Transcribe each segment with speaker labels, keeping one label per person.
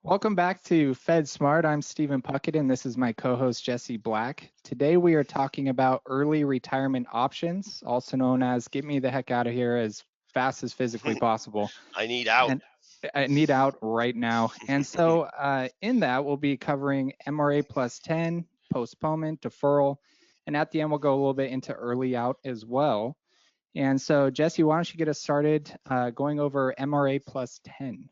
Speaker 1: Welcome back to FedSmart. I'm Steven Puckett, and this is my co-host Jesse Black. Today we are talking about early retirement options, also known as get me the heck out of here as fast as physically possible.
Speaker 2: I need out.
Speaker 1: And I need out right now. And so in that, we'll be covering MRA plus 10, postponement, deferral, and at the end, we'll go a little bit into early out as well. And so, Jesse, why don't you get us started going over MRA plus 10?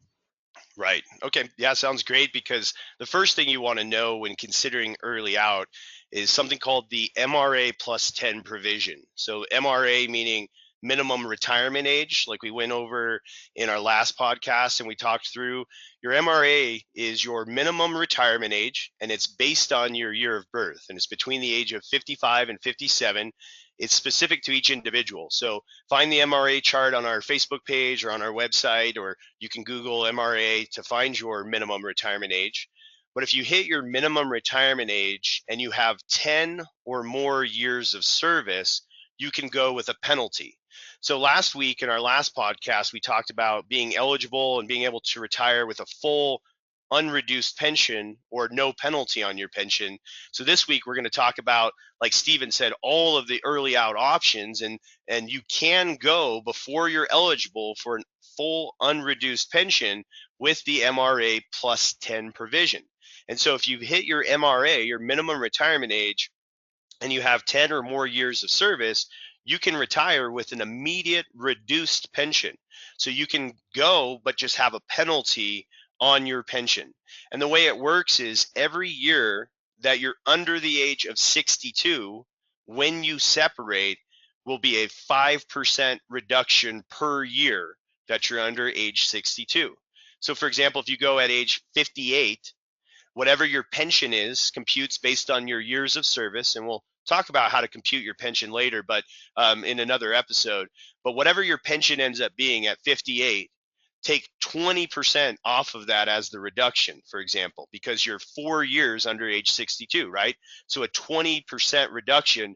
Speaker 2: Right. Okay. Yeah, sounds great, because the first thing you want to know when considering early out is something called the MRA plus 10 provision. So MRA meaning minimum retirement age, like we went over in our last podcast and we talked through. Your MRA is your minimum retirement age, and it's based on your year of birth, and it's between the age of 55 and 57. It's specific to each individual. So find the MRA chart on our Facebook page or on our website, or you can Google MRA to find your minimum retirement age. But if you hit your minimum retirement age and you have 10 or more years of service, you can go with a penalty. So last week in our last podcast, we talked about being eligible and being able to retire with a full unreduced pension or no penalty on your pension. So this week we're going to talk about, like Steven said, all of the early out options, and you can go before you're eligible for a full unreduced pension with the MRA plus 10 provision. And so if you hit your MRA, your minimum retirement age, and you have 10 or more years of service, you can retire with an immediate reduced pension. So you can go but just have a penalty on your pension. And the way it works is every year that you're under the age of 62, when you separate, will be a 5% reduction per year that you're under age 62. So for example, if you go at age 58, whatever your pension is computes based on your years of service, and we'll talk about how to compute your pension later, but in another episode. But whatever your pension ends up being at 58, take 20% off of that as the reduction, for example, because you're 4 years under age 62, right? So a 20% reduction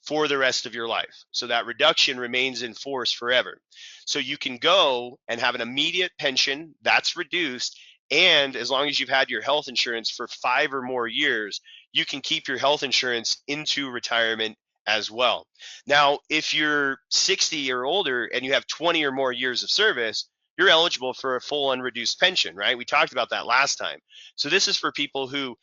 Speaker 2: for the rest of your life. So that reduction remains in force forever. So you can go and have an immediate pension that's reduced, and as long as you've had your health insurance for 5 or more years, you can keep your health insurance into retirement as well. Now, if you're 60 or older and you have 20 or more years of service, you're eligible for a full unreduced pension, right? We talked about that last time. So this is for people who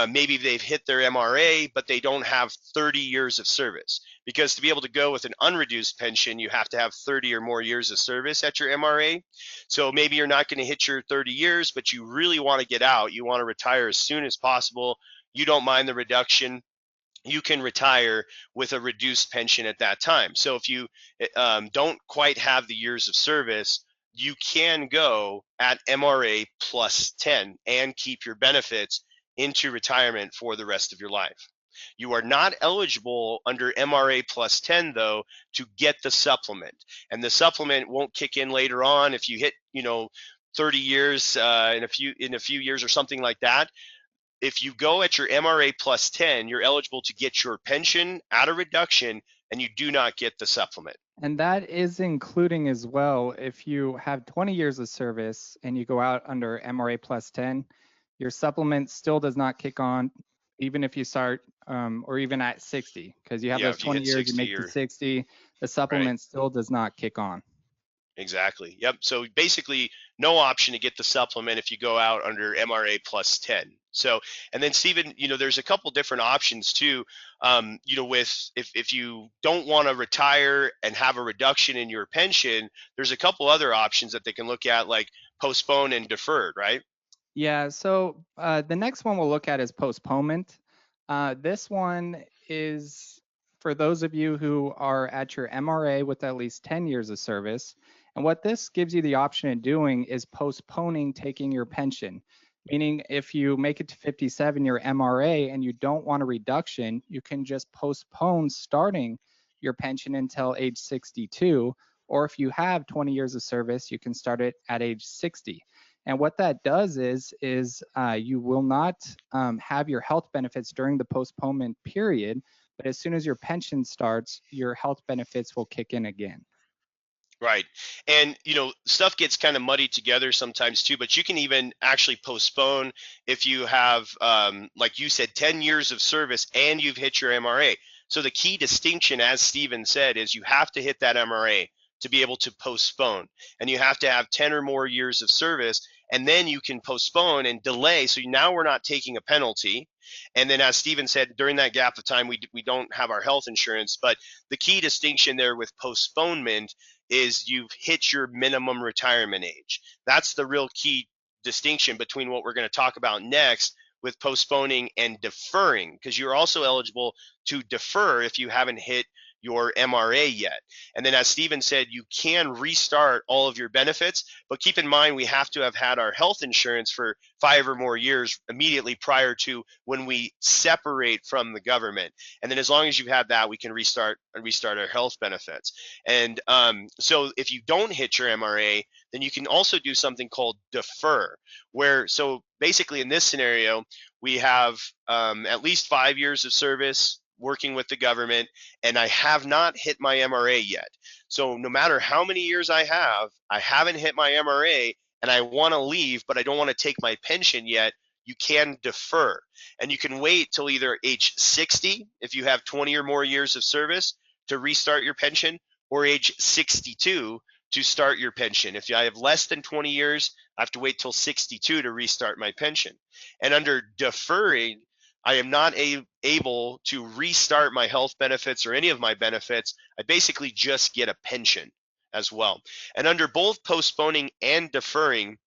Speaker 2: maybe they've hit their MRA, but they don't have 30 years of service. Because to be able to go with an unreduced pension, you have to have 30 or more years of service at your MRA. So maybe you're not going to hit your 30 years, but you really want to get out. You want to retire as soon as possible. You don't mind the reduction. You can retire with a reduced pension at that time. So if you don't quite have the years of service, you can go at MRA plus 10 and keep your benefits into retirement for the rest of your life. You are not eligible under MRA plus 10, though, to get the supplement. And the supplement won't kick in later on if you hit, 30 years in a few years or something like that. If you go at your MRA plus 10, you're eligible to get your pension at a reduction, and you do not get the supplement.
Speaker 1: And that is including as well, if you have 20 years of service and you go out under MRA plus 10, your supplement still does not kick on, even if you start or even at 60, because you have those 20 years, you make to 60, the supplement still does not kick on.
Speaker 2: Exactly. Yep. So basically no option to get the supplement if you go out under MRA plus 10. So, and then Steven, there's a couple different options too. With if you don't want to retire and have a reduction in your pension, there's a couple other options that they can look at, like postpone and deferred, right?
Speaker 1: Yeah. So the next one we'll look at is postponement. This one is for those of you who are at your MRA with at least 10 years of service. And what this gives you the option of doing is postponing taking your pension. Meaning if you make it to 57, your MRA, and you don't want a reduction, you can just postpone starting your pension until age 62. Or if you have 20 years of service, you can start it at age 60. And what that does is you will not have your health benefits during the postponement period, but as soon as your pension starts, your health benefits will kick in again.
Speaker 2: Right. And, stuff gets kind of muddied together sometimes too, but you can even actually postpone if you have, like you said, 10 years of service and you've hit your MRA. So the key distinction, as Steven said, is you have to hit that MRA to be able to postpone. And you have to have 10 or more years of service, and then you can postpone and delay. So now we're not taking a penalty. And then, as Steven said, during that gap of time, we don't have our health insurance. But the key distinction there with postponement is you've hit your minimum retirement age. That's the real key distinction between what we're going to talk about next with postponing and deferring, because you're also eligible to defer if you haven't hit your MRA yet. And then, as Steven said, you can restart all of your benefits, but keep in mind we have to have had our health insurance for 5 or more years immediately prior to when we separate from the government. And then as long as you have that, we can restart our health benefits. And so if you don't hit your MRA, then you can also do something called defer, where, so basically in this scenario, we have at least 5 years of service working with the government, and I have not hit my MRA yet. So no matter how many years I haven't hit my MRA, and I want to leave, but I don't want to take my pension yet. You can defer, and you can wait till either age 60 if you have 20 or more years of service to restart your pension, or age 62 to start your pension. If I have less than 20 years, I have to wait till 62 to restart my pension. And under deferring, I am not able to restart my health benefits or any of my benefits. I basically just get a pension as well. And under both postponing and deferring,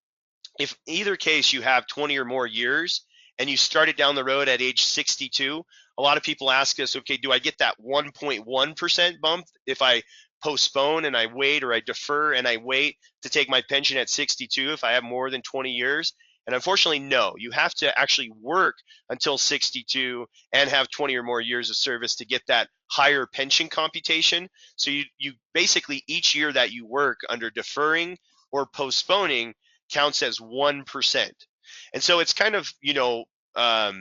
Speaker 2: if either case you have 20 or more years and you started down the road at age 62, a lot of people ask us, okay, do I get that 1.1% bump if I postpone and I wait, or I defer and I wait to take my pension at 62 if I have more than 20 years? And unfortunately, no. You have to actually work until 62 and have 20 or more years of service to get that higher pension computation. So you basically, each year that you work under deferring or postponing counts as 1%. And so it's kind of, how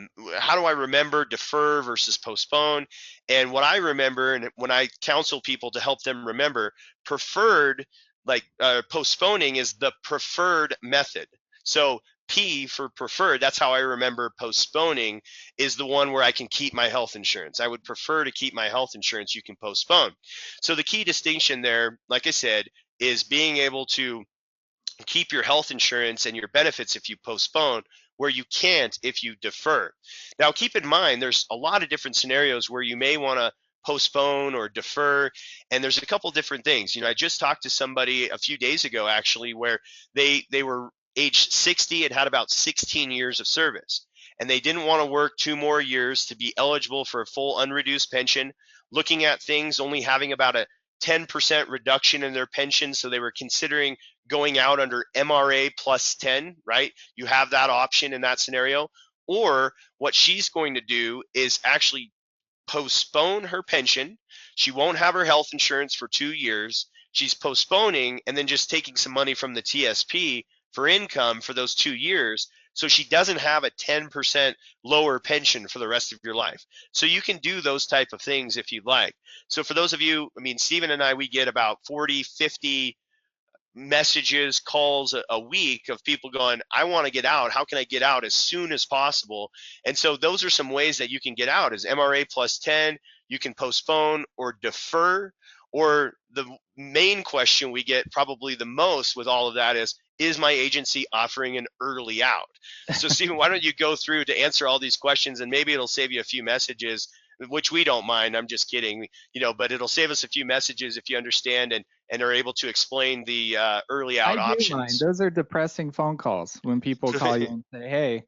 Speaker 2: do I remember defer versus postpone? And what I remember, and when I counsel people to help them remember, preferred, like postponing is the preferred method. So P for preferred, that's how I remember postponing, is the one where I can keep my health insurance. I would prefer to keep my health insurance. You can postpone. So the key distinction there, like I said, is being able to keep your health insurance and your benefits if you postpone, where you can't if you defer. Now, keep in mind, there's a lot of different scenarios where you may want to postpone or defer, and there's a couple different things. I just talked to somebody a few days ago, actually, where they were age 60 and had about 16 years of service, and they didn't want to work 2 more years to be eligible for a full unreduced pension, looking at things only having about a 10% reduction in their pension. So they were considering going out under MRA plus 10, right? You have that option in that scenario. Or what she's going to do is actually postpone her pension. She won't have her health insurance for 2 years. She's postponing and then just taking some money from the TSP for income for those 2 years. So she doesn't have a 10% lower pension for the rest of your life. So you can do those type of things if you'd like. So for those of you, Steven and I, we get about 40, 50 messages, calls a week of people going, I want to get out. How can I get out as soon as possible? And so those are some ways that you can get out, is MRA plus 10. You can postpone or defer. Or the main question we get probably the most with all of that is my agency offering an early out? So Steven, why don't you go through to answer all these questions, and maybe it'll save you a few messages, which we don't mind. I'm just kidding, but it'll save us a few messages if you understand and are able to explain the early out
Speaker 1: I do
Speaker 2: options.
Speaker 1: mind. Those are depressing phone calls when people call you and say, hey,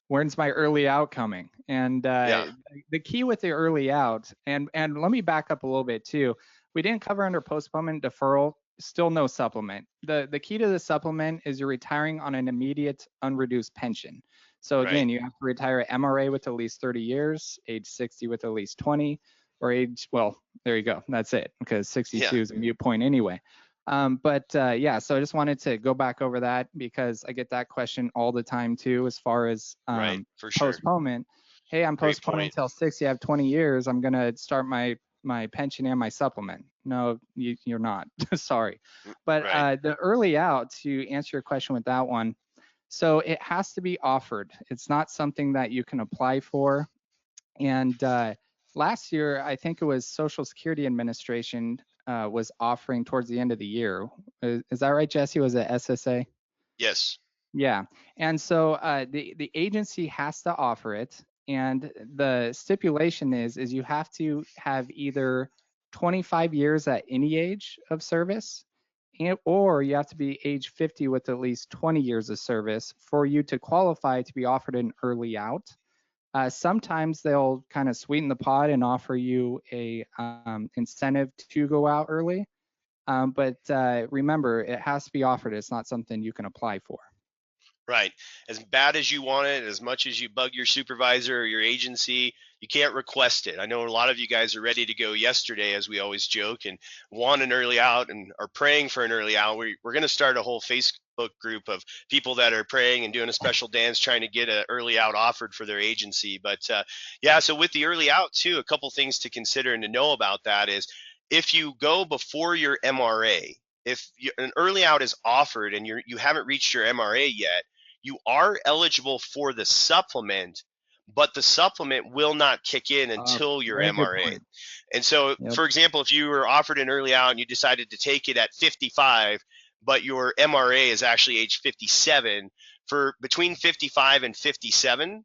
Speaker 1: when's my early out coming? And the key with the early out, and let me back up a little bit too. We didn't cover under postponement deferral, still no supplement. The key to the supplement is you're retiring on an immediate unreduced pension. So again, you have to retire at MRA with at least 30 years, age 60 with at least 20, or well, there you go. That's it, because 62 is a mute point anyway. So I just wanted to go back over that because I get that question all the time too, as far as
Speaker 2: for sure.
Speaker 1: postponement. Hey, I'm postponing until 60. I have 20 years. I'm going to start my pension and my supplement. No, you're not. Sorry. But
Speaker 2: Right.
Speaker 1: the early out, to answer your question with that one, so it has to be offered. It's not something that you can apply for. And last year, I think it was Social Security Administration was offering towards the end of the year. Is that right, Jesse? Was it SSA?
Speaker 2: Yes.
Speaker 1: Yeah. And so the agency has to offer it, and the stipulation is you have to have either 25 years at any age of service, or you have to be age 50 with at least 20 years of service for you to qualify to be offered an early out. Sometimes they'll kind of sweeten the pot and offer you a incentive to go out early. But remember, it has to be offered. It's not something you can apply for.
Speaker 2: Right. As bad as you want it, as much as you bug your supervisor or your agency, you can't request it. I know a lot of you guys are ready to go yesterday, as we always joke, and want an early out and are praying for an early out. We're going to start a whole Facebook group of people that are praying and doing a special dance trying to get an early out offered for their agency. But yeah, so with the early out too, a couple things to consider and to know about that is if you go before your MRA, if an early out is offered and you haven't reached your MRA yet, you are eligible for the supplement, but the supplement will not kick in until your
Speaker 1: Very good
Speaker 2: MRA.
Speaker 1: point.
Speaker 2: And so,
Speaker 1: Yep.
Speaker 2: for example, if you were offered an early out and you decided to take it at 55, but your MRA is actually age 57, for between 55 and 57,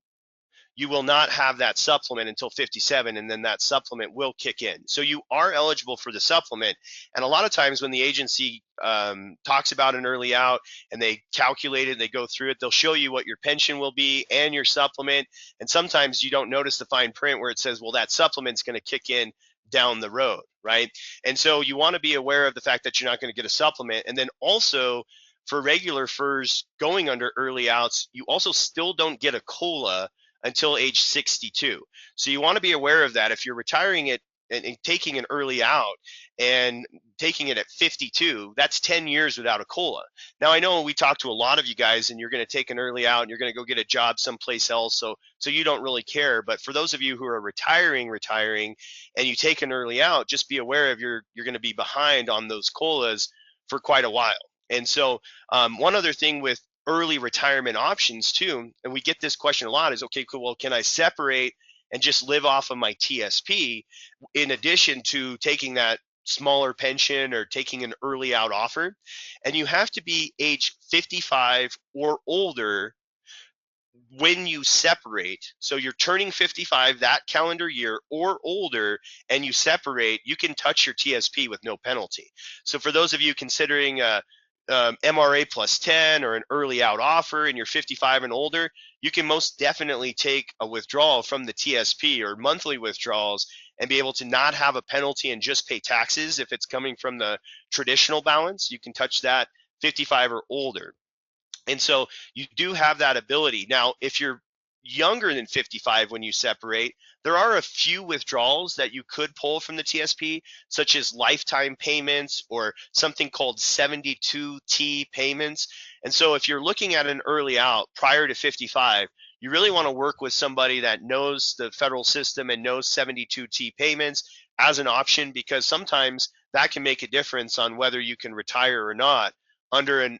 Speaker 2: you will not have that supplement until 57, and then that supplement will kick in. So you are eligible for the supplement. And a lot of times when the agency talks about an early out and they calculate it, they go through it, they'll show you what your pension will be and your supplement. And sometimes you don't notice the fine print where it says, well, that supplement's going to kick in down the road, right? And so you want to be aware of the fact that you're not going to get a supplement. And then also for regular FERS going under early outs, you also still don't get a COLA until age 62. So you want to be aware of that. If you're retiring it and taking an early out and taking it at 52, that's 10 years without a COLA. Now I know we talked to a lot of you guys and you're going to take an early out and you're going to go get a job someplace else. So you don't really care. But for those of you who are retiring and you take an early out, just be aware of you're going to be behind on those COLAs for quite a while. And so one other thing with early retirement options too, and we get this question a lot, is okay, cool, well, can I separate and just live off of my TSP in addition to taking that smaller pension or taking an early out offer? And you have to be age 55 or older when you separate. So you're turning 55 that calendar year or older, and you separate, you can touch your TSP with no penalty. So for those of you considering MRA plus 10 or an early out offer and you're 55 and older, you can most definitely take a withdrawal from the TSP or monthly withdrawals and be able to not have a penalty and just pay taxes. If it's coming from the traditional balance, you can touch that 55 or older. And so you do have that ability. Now, if you're younger than 55 when you separate, there are a few withdrawals that you could pull from the TSP, such as lifetime payments or something called 72T payments. And so if you're looking at an early out prior to 55, you really want to work with somebody that knows the federal system and knows 72T payments as an option, because sometimes that can make a difference on whether you can retire or not under an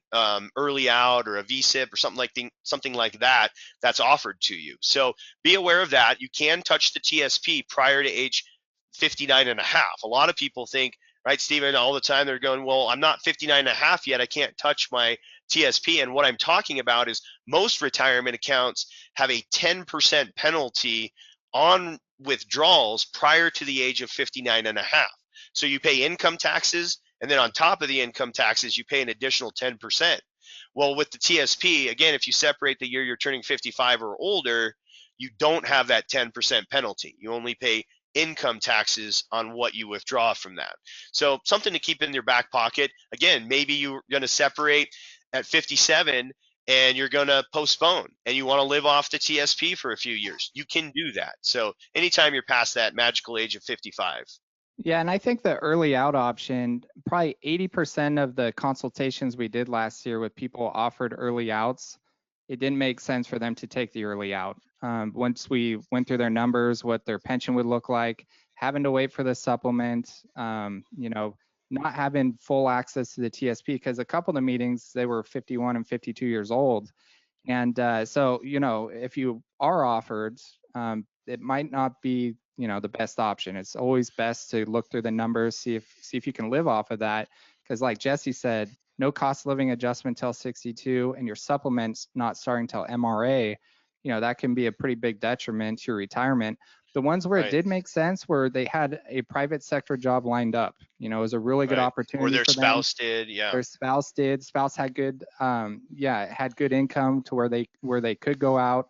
Speaker 2: early out or a VSIP or something like that that's offered to you. So be aware of that. You can touch the TSP prior to age 59 and a half. A lot of people think, right, Stephen, all the time they're going, well, I'm not 59 and a half yet, I can't touch my TSP. And what I'm talking about is most retirement accounts have a 10% penalty on withdrawals prior to the age of 59 and a half. So you pay income taxes, and then on top of the income taxes, you pay an additional 10%. Well, with the TSP, again, if you separate the year you're turning 55 or older, you don't have that 10% penalty. You only pay income taxes on what you withdraw from that. So something to keep in your back pocket. Again, maybe you're going to separate at 57 and you're going to postpone and you want to live off the TSP for a few years. You can do that. So anytime you're past that magical age of 55.
Speaker 1: Yeah, and I think the early out option, probably 80% of the consultations we did last year with people offered early outs, it didn't make sense for them to take the early out. Once we went through their numbers, what their pension would look like, having to wait for the supplement, not having full access to the TSP, because a couple of the meetings, they were 51 and 52 years old. And so, if you are offered, it might not be, the best option. It's always best to look through the numbers, see if you can live off of that. Because like Jesse said, no cost of living adjustment till 62, and your supplements not starting till MRA, that can be a pretty big detriment to your retirement. The ones where it
Speaker 2: Right.
Speaker 1: did make sense, where they had a private sector job lined up, it was a really good
Speaker 2: Right.
Speaker 1: opportunity
Speaker 2: Or their
Speaker 1: for them.
Speaker 2: spouse did. Yeah.
Speaker 1: Their spouse did. Spouse had good, had good income to where they could go out.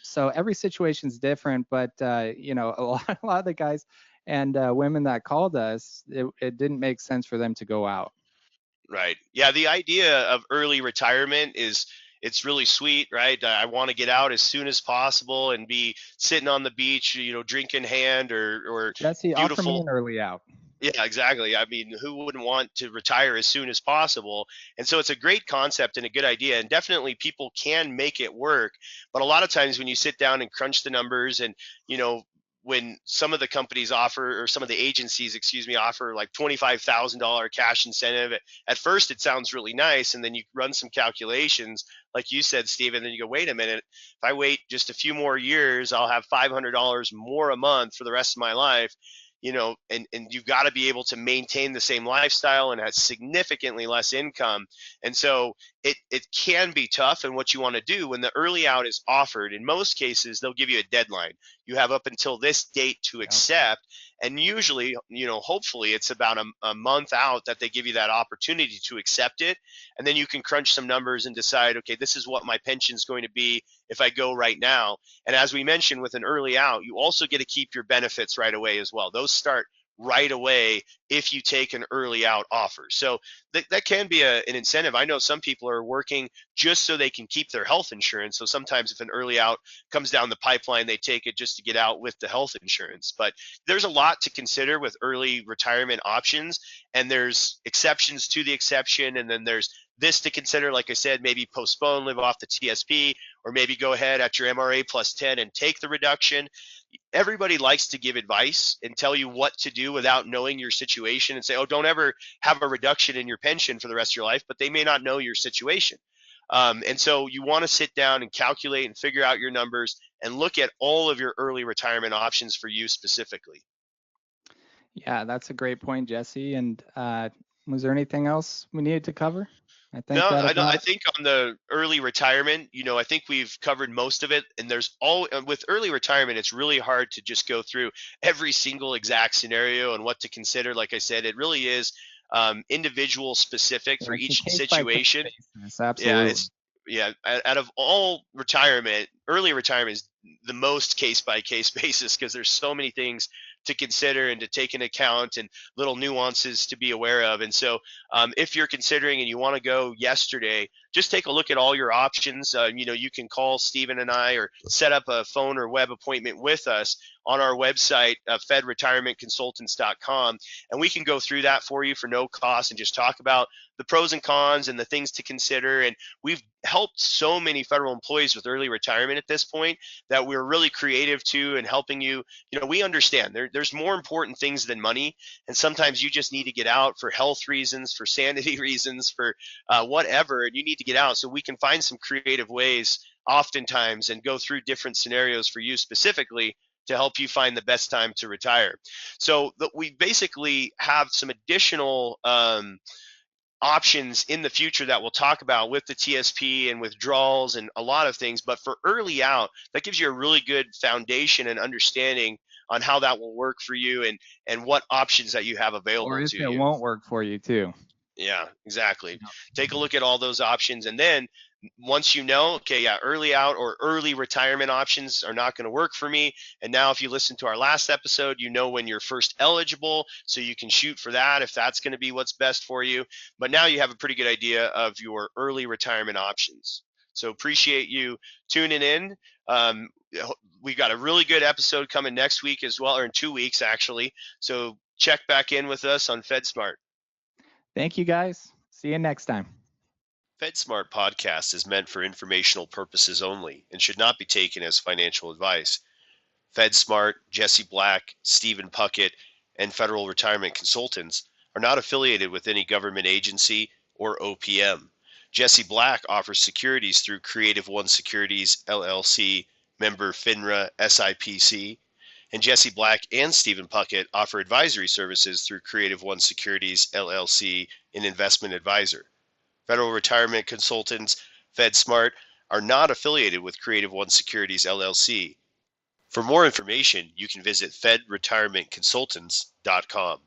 Speaker 1: So every situation's different, but a lot of the guys and women that called us, it didn't make sense for them to go out.
Speaker 2: Right. Yeah. The idea of early retirement is it's really sweet, right? I want to get out as soon as possible and be sitting on the beach, drink in hand or
Speaker 1: Jesse, offer me
Speaker 2: beautiful.
Speaker 1: an early out.
Speaker 2: Yeah, exactly. I mean, who wouldn't want to retire as soon as possible? And so it's a great concept and a good idea. And definitely people can make it work. But a lot of times when you sit down and crunch the numbers and, when some of the companies offer, or some of the agencies, excuse me, offer like $25,000 cash incentive, at first it sounds really nice. And then you run some calculations, like you said, Steve, and then you go, wait a minute, if I wait just a few more years, I'll have $500 more a month for the rest of my life. And you've got to be able to maintain the same lifestyle and have significantly less income. And so it can be tough. And what you want to do when the early out is offered, in most cases, they'll give you a deadline. You have up until this date to accept. And usually, hopefully it's about a month out that they give you that opportunity to accept it. And then you can crunch some numbers and decide, okay, this is what my pension is going to be if I go right now. And as we mentioned, with an early out, you also get to keep your benefits right away as well. Those start right away if you take an early out offer. So that can be an incentive. I know some people are working just so they can keep their health insurance. So sometimes if an early out comes down the pipeline, they take it just to get out with the health insurance. But there's a lot to consider with early retirement options, and there's exceptions to the exception. And then there's this to consider, like I said, maybe postpone, live off the TSP, or maybe go ahead at your MRA plus 10 and take the reduction. Everybody likes to give advice and tell you what to do without knowing your situation and say, oh, don't ever have a reduction in your pension for the rest of your life, but they may not know your situation. And so you want to sit down and calculate and figure out your numbers and look at all of your early retirement options for you specifically.
Speaker 1: Yeah, that's a great point, Jesse. And was there anything else we needed to cover? I think
Speaker 2: No,
Speaker 1: that
Speaker 2: I
Speaker 1: about.
Speaker 2: think on the early retirement, I think we've covered most of it. And there's all with early retirement, it's really hard to just go through every single exact scenario and what to consider. Like I said, it really is individual specific for
Speaker 1: It's a
Speaker 2: each
Speaker 1: case by case
Speaker 2: situation.
Speaker 1: basis,
Speaker 2: Yeah,
Speaker 1: absolutely.
Speaker 2: out of all retirement, early retirement is the most case by case basis because there's so many things to consider and to take into account and little nuances to be aware of. And so if you're considering and you want to go yesterday, just take a look at all your options. You can call Stephen and I or set up a phone or web appointment with us on our website, fedretirementconsultants.com, and we can go through that for you for no cost and just talk about the pros and cons and the things to consider. And we've helped so many federal employees with early retirement at this point that we're really creative too and helping you. We understand there's more important things than money, and sometimes you just need to get out for health reasons, for sanity reasons, for whatever, and you need to get out. So we can find some creative ways oftentimes and go through different scenarios for you specifically to help you find the best time to retire. So we basically have some additional options in the future that we'll talk about with the TSP and withdrawals and a lot of things. But for early out, that gives you a really good foundation and understanding on how that will work for you and what options that you have available
Speaker 1: Or if
Speaker 2: to
Speaker 1: it
Speaker 2: you.
Speaker 1: won't work for you too.
Speaker 2: Yeah, exactly.
Speaker 1: Yeah.
Speaker 2: Take a look at all those options. And then once okay, yeah, early out or early retirement options are not going to work for me. And now if you listen to our last episode, you know when you're first eligible, so you can shoot for that if that's going to be what's best for you. But now you have a pretty good idea of your early retirement options. So appreciate you tuning in. We've got a really good episode coming next week as well, or in 2 weeks actually. So check back in with us on FedSmart.
Speaker 1: Thank you, guys. See you next time.
Speaker 2: FedSmart podcast is meant for informational purposes only and should not be taken as financial advice. FedSmart, Jesse Black, Steven Puckett, and Federal Retirement Consultants are not affiliated with any government agency or OPM. Jesse Black offers securities through Creative One Securities, LLC, member FINRA, SIPC, and Jesse Black and Steven Puckett offer advisory services through Creative One Securities, LLC, an investment advisor. Federal Retirement Consultants, FedSmart, are not affiliated with Creative One Securities, LLC. For more information, you can visit fedretirementconsultants.com.